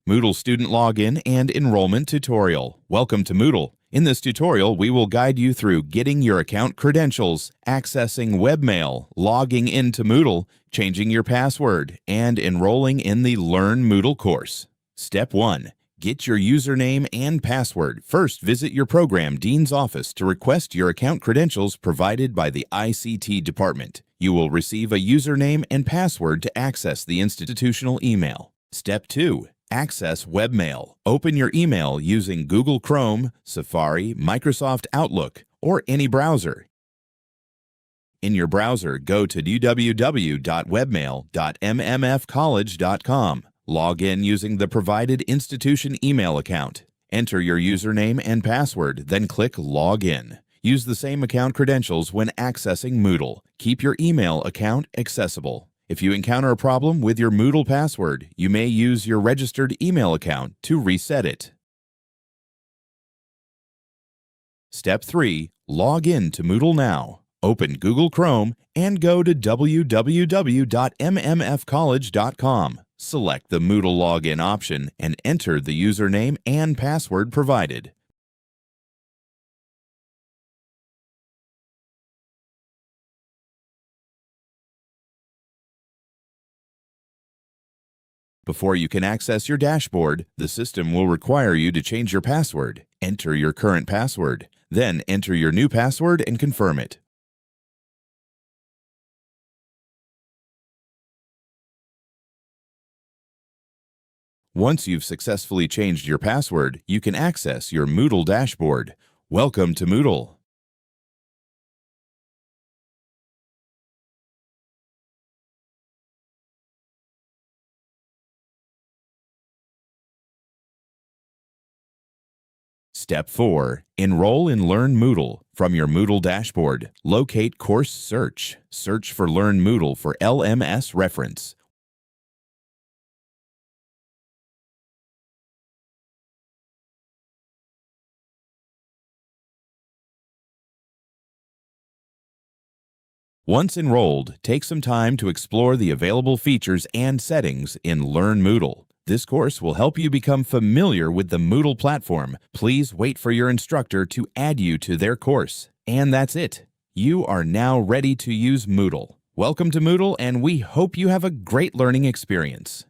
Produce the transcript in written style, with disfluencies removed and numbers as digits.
Moodle Student Login and Enrollment Tutorial. Welcome to Moodle. In this tutorial, we will guide you through getting your account credentials, accessing webmail, logging into Moodle, changing your password, and enrolling in the Learn Moodle course. Step 1. Get your username and password. First, visit your program dean's office to request your account credentials provided by the ICT department. You will receive a username and password to access the institutional email. Step 2. Access webmail. Open your email using Google Chrome, Safari, Microsoft Outlook, or any browser. In your browser, go to www.webmail.mmfcollege.com. Log in using the provided institution email account. Enter your username and password, then click Log In. Use the same account credentials when accessing Moodle. Keep your email account accessible. If you encounter a problem with your Moodle password, you may use your registered email account to reset it. Step 3. Log in to Moodle now. Open Google Chrome and go to www.mmfcollege.com. Select the Moodle login option and enter the username and password provided. Before you can access your dashboard, the system will require you to change your password. Enter your current password, then enter your new password and confirm it. Once you've successfully changed your password, you can access your Moodle dashboard. Welcome to Moodle. Step 4. Enroll in Learn Moodle. From your Moodle dashboard, locate Course Search. Search for Learn Moodle for LMS reference. Once enrolled, take some time to explore the available features and settings in Learn Moodle. This course will help you become familiar with the Moodle platform. Please wait for your instructor to add you to their course. And that's it. You are now ready to use Moodle. Welcome to Moodle, and we hope you have a great learning experience.